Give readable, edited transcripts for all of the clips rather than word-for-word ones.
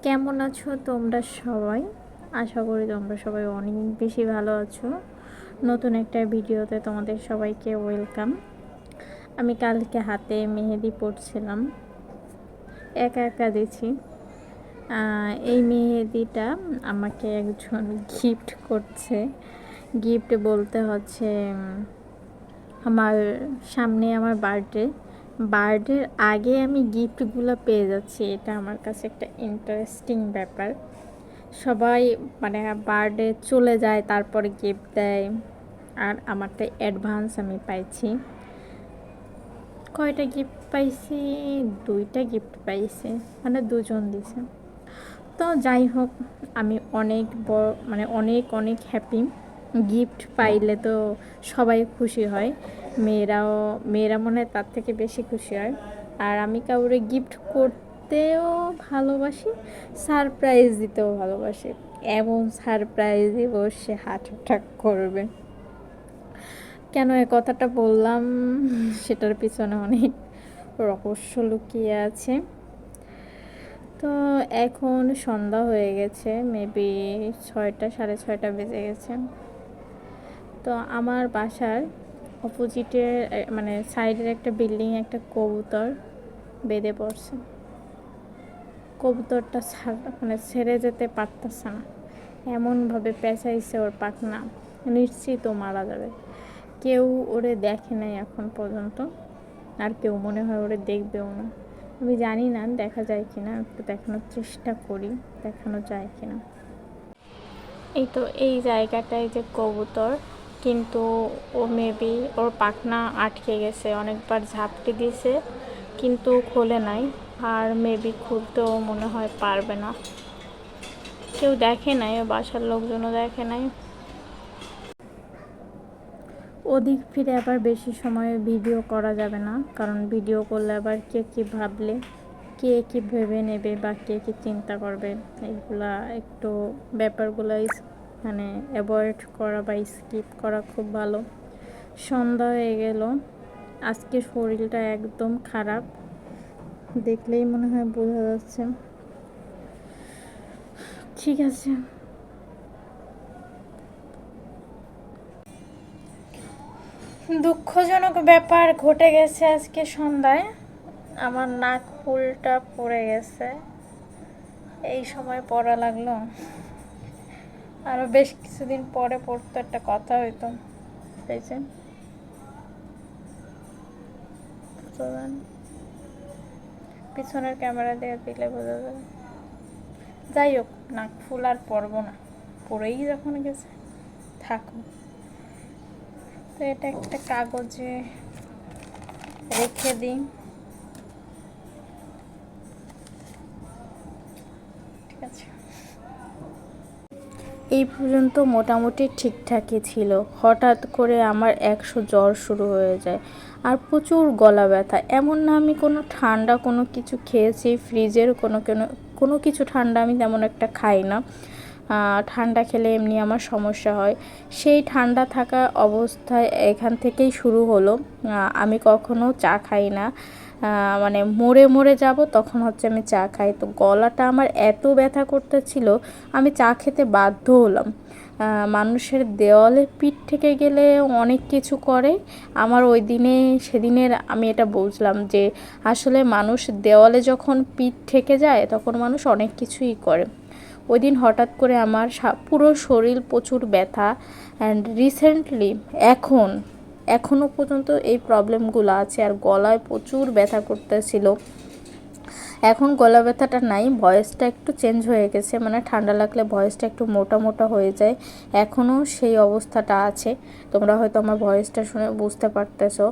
কেমন আছো তোমরা সবাই? আশা করি তোমরা সবাই অনেক বেশি ভালো আছো। নতুন একটা ভিডিওতে তোমাদের সবাইকে ওয়েলকাম। আমি কালকে হাতে মেহেদি পড়ছিলাম, একা একা দিছি। এই মেহেদিটা আমাকে একজন গিফট করছে। গিফট বলতে হচ্ছে আমার সামনে আমার বার্থডের আগে আমি গিফটগুলো পেয়ে যাচ্ছি। এটা আমার কাছে একটা ইন্টারেস্টিং ব্যাপার। সবাই মানে বার্থডে চলে যায় তারপরে গিফট দেয়, আর আমারটা অ্যাডভান্স আমি পাইছি। কয়টা গিফট পাইছি? 2টা গিফট পাইছি, মানে 2জন দিছে। তো যাই হোক, আমি অনেক বড় মানে অনেক অনেক হ্যাপি। গিফট পাইলে তো সবাই খুশি হয়, মেয়েরা মনে হয় তার থেকে বেশি খুশি হয়। আর আমি কাউরে গিফট করতেও ভালোবাসি, সারপ্রাইজ দিতেও ভালোবাসি। এমন সারপ্রাইজ দিব সে হার্ট অ্যাটাক করবে। কেন এ কথাটা বললাম সেটার পিছনে অনেক রহস্য লুকিয়ে আছে। তো এখন সন্ধ্যা হয়ে গেছে, মেবি 6টা 6:30 বেজে গেছে। তো আমার বাসার অপোজিটের মানে সাইডের একটা বিল্ডিংয়ে একটা কবুতর বেঁধে পড়ছে। কবুতরটা মানে ছেড়ে যেতে পারতেছে না, এমনভাবে পেঁচাইছে ওর পাখনা, নিশ্চিত ও মারা যাবে। কেউ ওরে দেখে নাই এখন পর্যন্ত, আর কেউ মনে হয় ওরে দেখবেও না। আমি জানি না দেখা যায় কিনা, একটু দেখানোর চেষ্টা করি, দেখানো যায় কিনা। এই তো এই জায়গাটায় যে কবুতর, কিন্তু ও মেবি ওর পাখনা আটকে গেছে, অনেকবার ঝাপটি দিয়েছে কিন্তু খোলে নাই। আর মেবি খুলতেও মনে হয় পারবে না। কেউ দেখে নাই, ও বাসার লোকজনও দেখে নাই। ওদিক ফিরে আবার বেশি সময় ভিডিও করা যাবে না, কারণ ভিডিও করলে আবার কে কী ভাবলে, কে কী ভেবে নেবে বা কে কী চিন্তা করবে, এইগুলা একটু ব্যাপারগুলো মানে অ্যাভয়েড করা বা স্কিপ করা খুব ভালো। সন্ধ্যা হয়ে গেল, আজকে শরীরটা একদম খারাপ, দেখলেই মনে হয় বোঝা যাচ্ছে। ঠিক আছে, দুঃখজনক ব্যাপার ঘটে গেছে আজকে সন্ধ্যায়। আমার নাক ফুলটা পড়ে গেছে, এই সময় পড়া লাগলো। আরও বেশ কিছুদিন পরে পড়তো, একটা কথা হইতো। পিছনের ক্যামেরা দিয়ে দিলে বোঝা যাবে। যাই হোক, নাক ফুল আর পরবো না, পড়েই যখন গেছে থাকো। তো এটা একটা কাগজে রেখে দিই। ঠিক আছে, এই পর্যন্ত মোটামুটি ঠিকঠাকই ছিল। হঠাৎ করে আমার 100 জ্বর শুরু হয়ে যায়, আর প্রচুর গলা ব্যথা। এমন না আমি কোনো ঠান্ডা কোনো কিছু খেয়েছি, ফ্রিজের কোনো কিছু ঠান্ডা আমি তেমন একটা খাই না। ঠান্ডা খেলে এমনি আমার সমস্যা হয়। সেই ঠান্ডা থাকা অবস্থায় এখান থেকেই শুরু হলো। আমি কখনো চা খাই না, মানে মরে মরে যাব তখন হচ্ছে আমি চা খাই। তো গলাটা আমার এত ব্যথা করতেছিল, আমি চা খেতে বাধ্য হলাম। মানুষের দেওয়ালে পিঠ থেকে গেলে অনেক কিছু করে। আমার সেদিনের আমি এটা বুঝলাম যে আসলে মানুষ দেওয়ালে যখন পিঠ থেকে যায় তখন মানুষ অনেক কিছুই করে। ওই দিন হঠাৎ করে আমার পুরো শরীর প্রচুর ব্যথা। অ্যান্ড রিসেন্টলি এখনও পর্যন্ত এই প্রবলেমগুলো আছে, আর গলায় প্রচুর ব্যথা করতেছিল। এখন গলা ব্যথাটা নাই, ভয়েসটা একটু চেঞ্জ হয়ে গেছে, মানে ঠান্ডা লাগলে ভয়েসটা একটু মোটা মোটা হয়ে যায়। এখনও সেই অবস্থাটা আছে, তোমরা হয়তো আমার ভয়েসটা শুনে বুঝতে পারতেছো।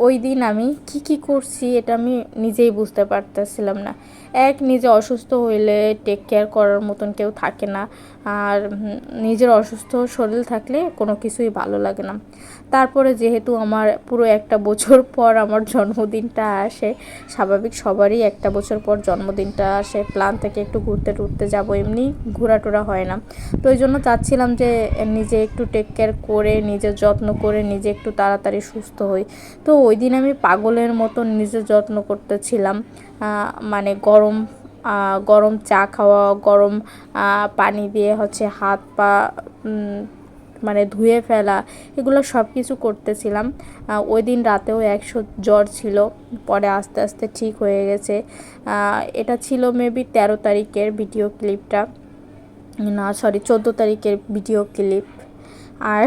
ওই দিন আমি কি করছি এটা আমি নিজেই বুঝতে পারতেছিলাম না। নিজে অসুস্থ হইলে টেক কেয়ার করার মতন কেউ থাকে না, আর নিজের অসুস্থ শরীর থাকলে কোনো কিছুই ভালো লাগে না। তারপরে যেহেতু আমার পুরো একটা বছর পর আমার জন্মদিনটা আসে, স্বাভাবিক সবারই একটা বছর পর জন্মদিনটা আসে, প্ল্যান থেকে একটু ঘুরতে টুরতে যাবো, এমনি ঘোরাটোরা হয় না। তো ওই জন্য চাচ্ছিলাম যে নিজে একটু টেক কেয়ার করে, নিজের যত্ন করে নিজে একটু তাড়াতাড়ি সুস্থ হই। তো ওই দিন আমি পাগলের মতো নিজের যত্ন করতেছিলাম, মানে গরম গরম চা খাওয়া, গরম পানি দিয়ে হচ্ছে হাত পা মানে ধুয়ে ফেলা, এগুলো সব কিছু করতেছিলাম। ওই দিন রাতেও 100 জ্বর ছিল, পরে আস্তে আস্তে ঠিক হয়ে গেছে। এটা ছিল মেবি 13 তারিখের ভিডিও ক্লিপটা, না সরি 14 তারিখের ভিডিও ক্লিপ। আর